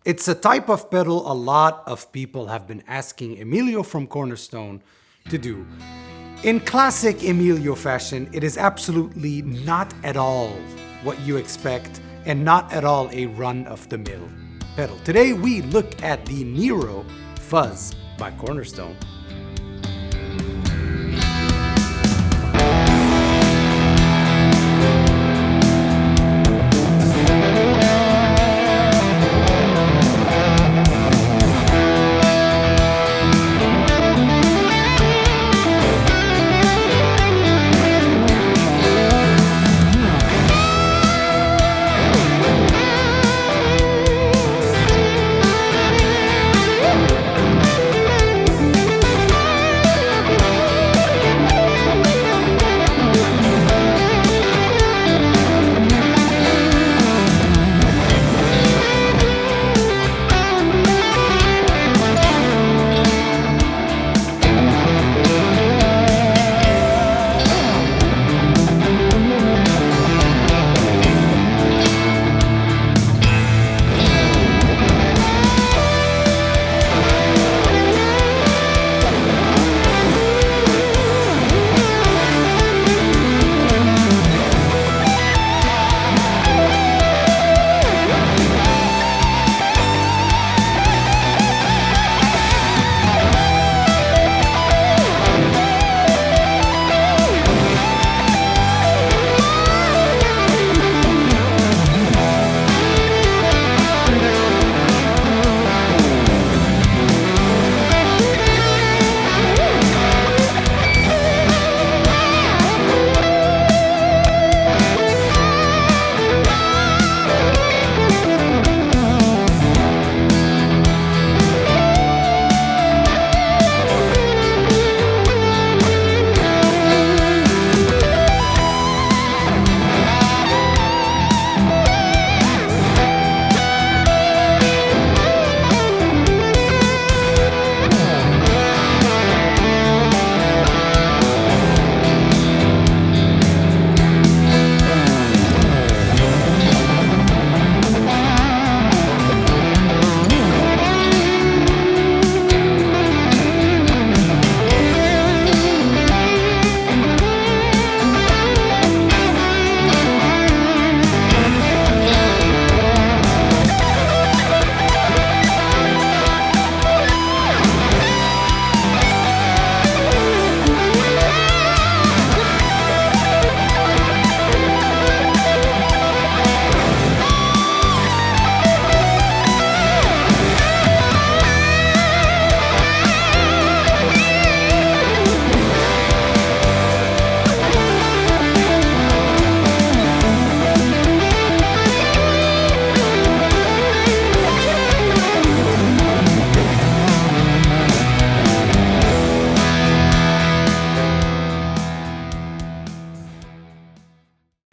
It's a type of pedal a lot of people have been asking Emilio from Cornerstone to do. In classic Emilio fashion, it is absolutely not at all what you expect and not at all a run-of-the-mill pedal. Today we look at the NERO FUZZ by Cornerstone.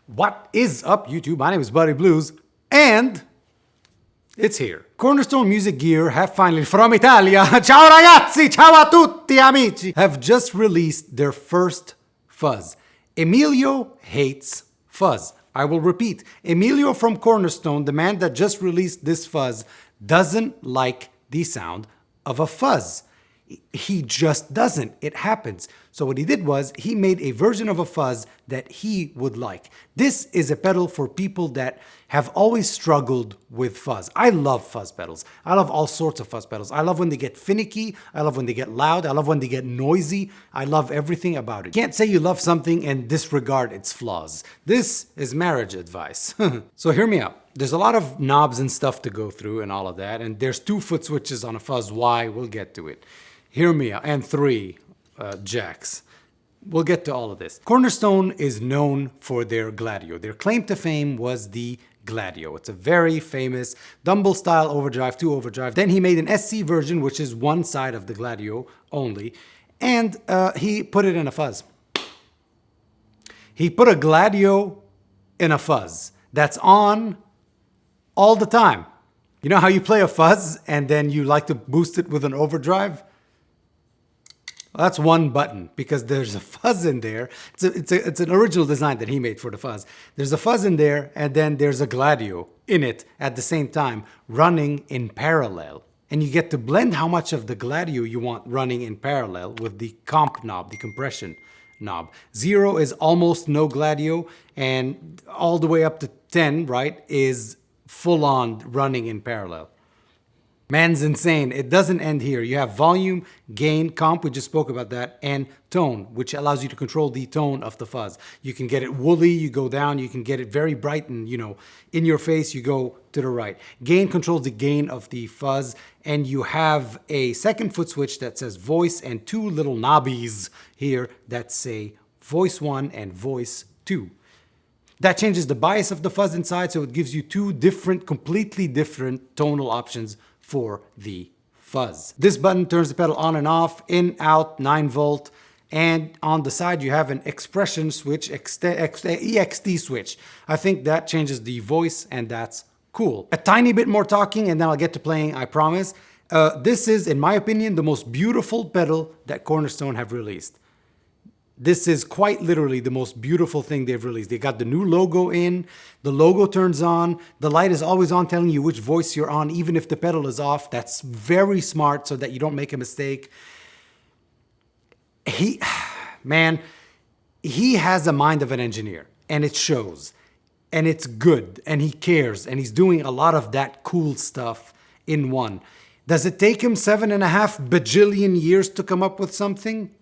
What is up, YouTube? My name is Buddy Blues, and it's here. Cornerstone Music Gear have finally, from Italia, ciao ragazzi, ciao a tutti amici, have just released their first fuzz. Emilio hates fuzz. I will repeat, Emilio from Cornerstone, the man that just released this fuzz, doesn't like the sound of a fuzz. He just doesn't. It happens. So what he did was he made a version of a fuzz that he would like. This is a pedal for people that have always struggled with fuzz. I love fuzz pedals. I love all sorts of fuzz pedals. I love when they get finicky. I love when they get loud. I love when they get noisy. I love everything about it. You can't say you love something and disregard its flaws. This is marriage advice. So hear me out. There's a lot of knobs and stuff to go through and all of that. And there's 2 foot switches on a fuzz. Why? We'll get to it. Hear me out. And 3 jacks. We'll get to all of this. Cornerstone is known for their Gladio. Their claim to fame was the Gladio. It's a very famous Dumble style overdrive, 2 overdrive. Then he made an SC version, which is one side of the Gladio only. And he put it in a fuzz. He put a Gladio in a fuzz that's on all the time. You know how you play a fuzz and then you like to boost it with an overdrive? That's one button because there's a fuzz in there. It's an original design that he made for the fuzz. There's a fuzz in there, and then there's a Gladio in it at the same time, running in parallel. And you get to blend how much of the Gladio you want running in parallel with the comp knob, the compression knob. 0 is almost no Gladio, and all the way up to 10, right, is full on running in parallel. Man's insane. It doesn't end here. You have volume, gain, comp, we just spoke about that, and tone, which allows you to control the tone of the fuzz. You can get it woolly, you go down, you can get it very bright and, in your face, you go to the right. Gain controls the gain of the fuzz, and you have a second foot switch that says voice and 2 little knobbies here that say voice 1 and voice 2. That changes the bias of the fuzz inside, so it gives you 2 different, completely different tonal options for the fuzz. This button turns the pedal on and off, in, out, 9 volt, and on the side you have an expression switch, EXT switch. I think that changes the voice, and that's cool. A tiny bit more talking and then I'll get to playing, I promise. This is, in my opinion, the most beautiful pedal that Cornerstone have released. This is quite literally the most beautiful thing they've released. They got the new logo in, the logo turns on, the light is always on telling you which voice you're on, even if the pedal is off. That's very smart so that you don't make a mistake. He has a mind of an engineer, and it shows. And it's good, and he cares, and he's doing a lot of that cool stuff in one. Does it take him 7.5 bajillion years to come up with something?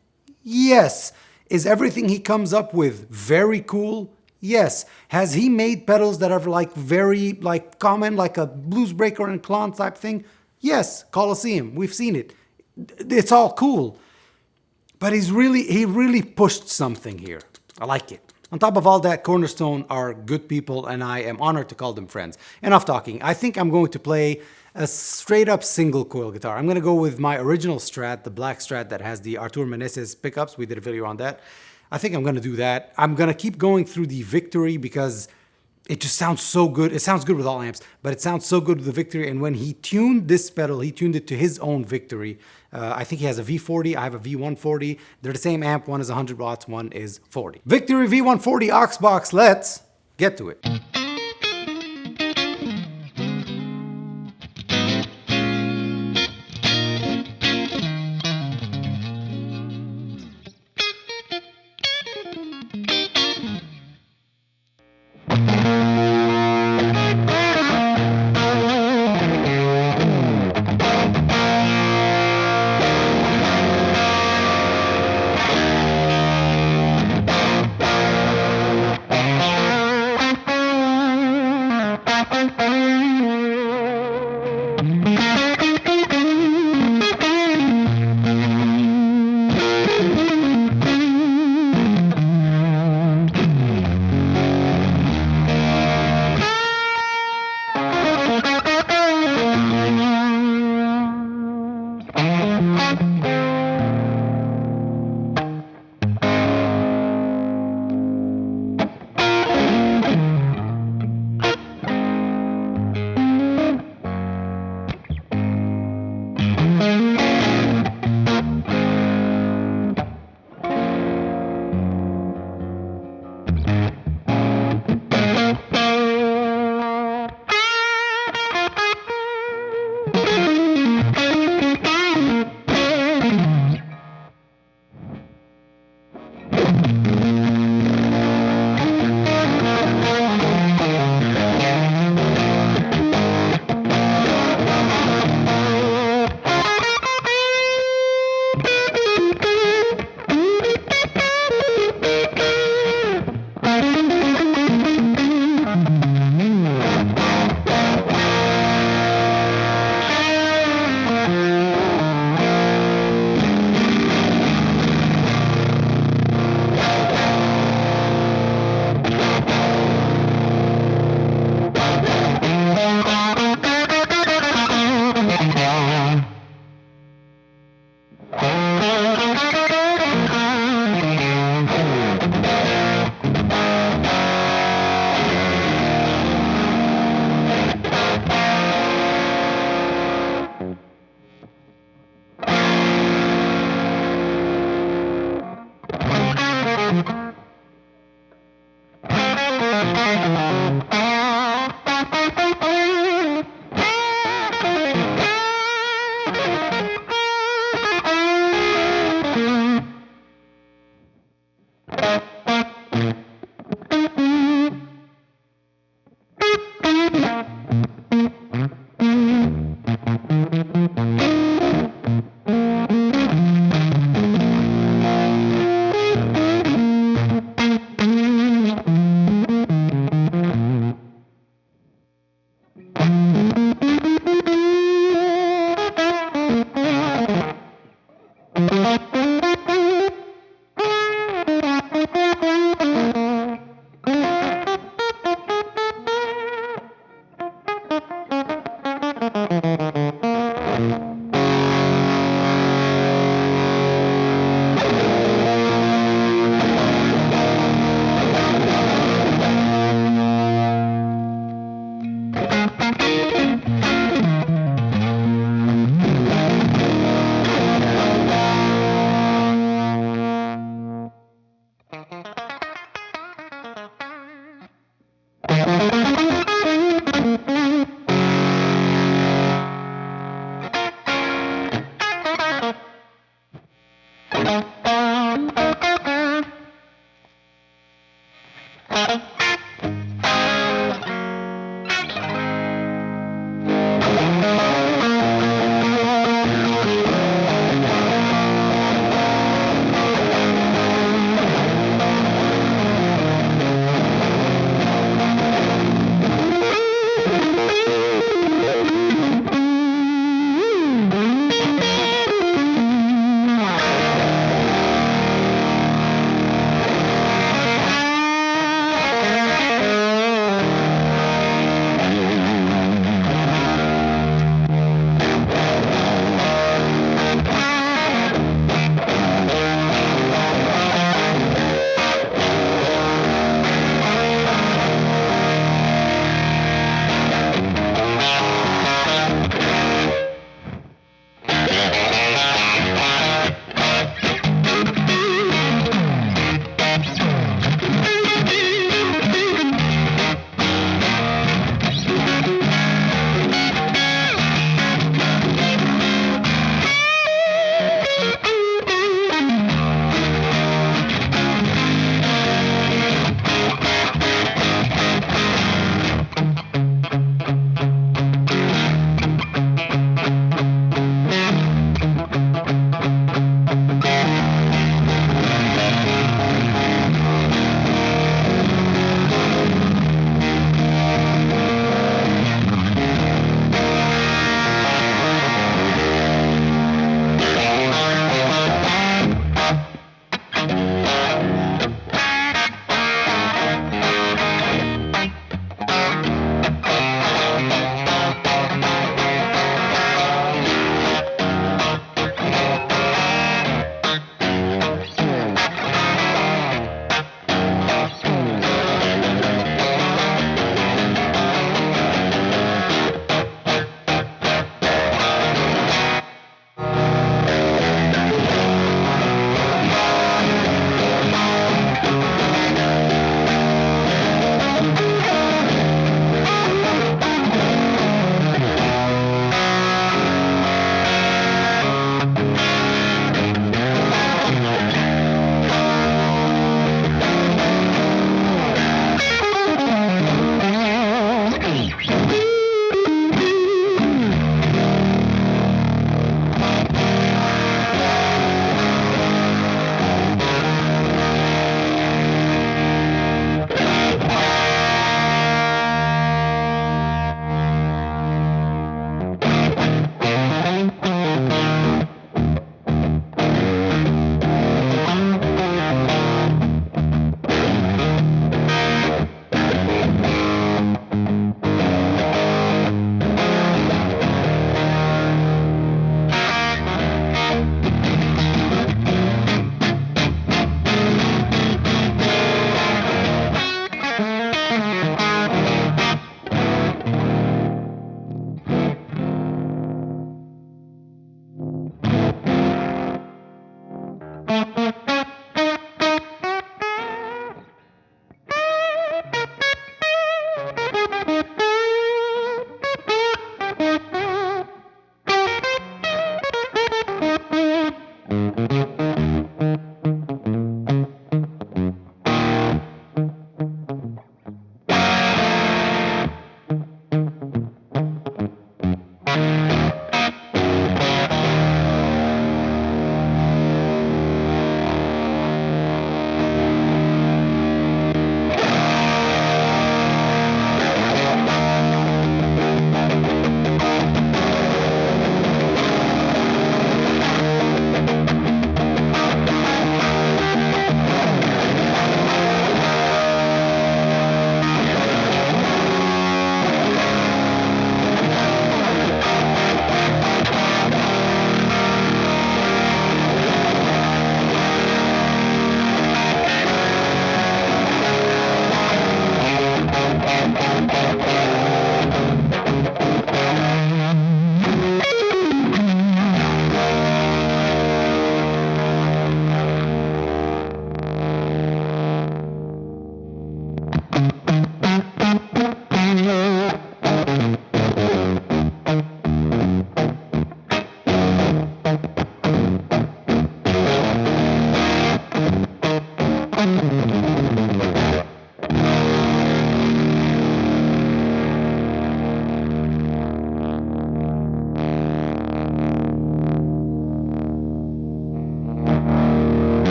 Yes. Is everything he comes up with very cool? Yes. Has he made pedals that are very common, like a Blues Breaker and Klon type thing? Yes. Colosseum, we've seen it. It's all cool. But he really pushed something here. I like it. On top of all that, Cornerstone are good people, and I am honored to call them friends. Enough talking. I think I'm going to play a straight up single coil guitar. I'm going to go with my original Strat, the black Strat that has the Artur Meneses pickups. We did a video on that. I think I'm going to do that. I'm going to keep going through the Victory because it just sounds so good. It sounds good with all amps, but it sounds so good with the Victory. And when he tuned this pedal, he tuned it to his own Victory. I think he has a V40, I have a V140. They're the same amp. One is 100 watts, one is 40. Victory V140 aux box. Let's get to it.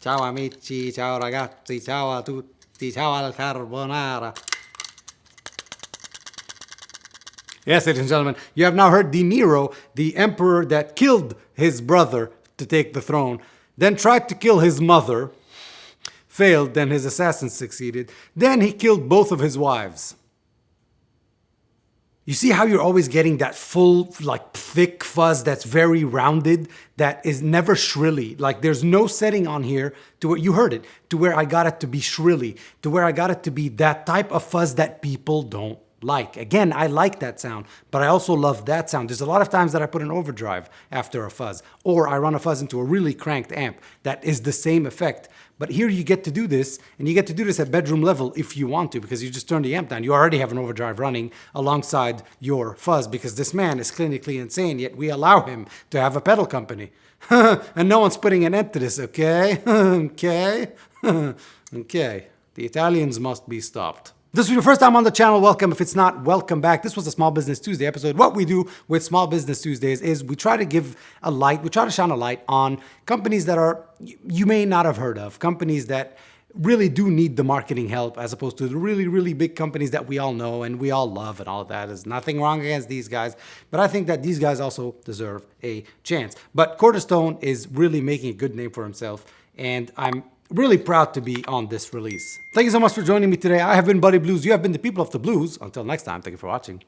Ciao amici, ciao ragazzi, ciao a tutti, ciao al carbonara. Yes, ladies and gentlemen, you have now heard the Nero, the emperor that killed his brother to take the throne, then tried to kill his mother, failed, then his assassins succeeded, then he killed both of his wives. You see how you're always getting that full, like, thick fuzz that's very rounded, that is never shrilly. Like, there's no setting on here to where, you heard it, to where I got it to be shrilly, to where I got it to be that type of fuzz that people don't like. Again, I like that sound, but I also love that sound. There's a lot of times that I put an overdrive after a fuzz, or I run a fuzz into a really cranked amp that is the same effect. But here you get to do this, and you get to do this at bedroom level if you want to, because you just turn the amp down. You already have an overdrive running alongside your fuzz, because this man is clinically insane, yet we allow him to have a pedal company. And no one's putting an end to this, okay? Okay? Okay. The Italians must be stopped. This was your first time on the channel, welcome. If it's not, welcome back. This was a Small Business Tuesday episode. What we do with Small Business Tuesdays is we try to give a light, we try to shine a light on companies that are, you may not have heard of, companies that really do need the marketing help, as opposed to the really, really big companies that we all know and we all love and all of that. There's nothing wrong against these guys, but I think that these guys also deserve a chance. But Cornerstone is really making a good name for himself, and I'm really proud to be on this release. Thank you so much for joining me today. I have been Buddy Blues. You have been the people of the blues. Until next time, thank you for watching.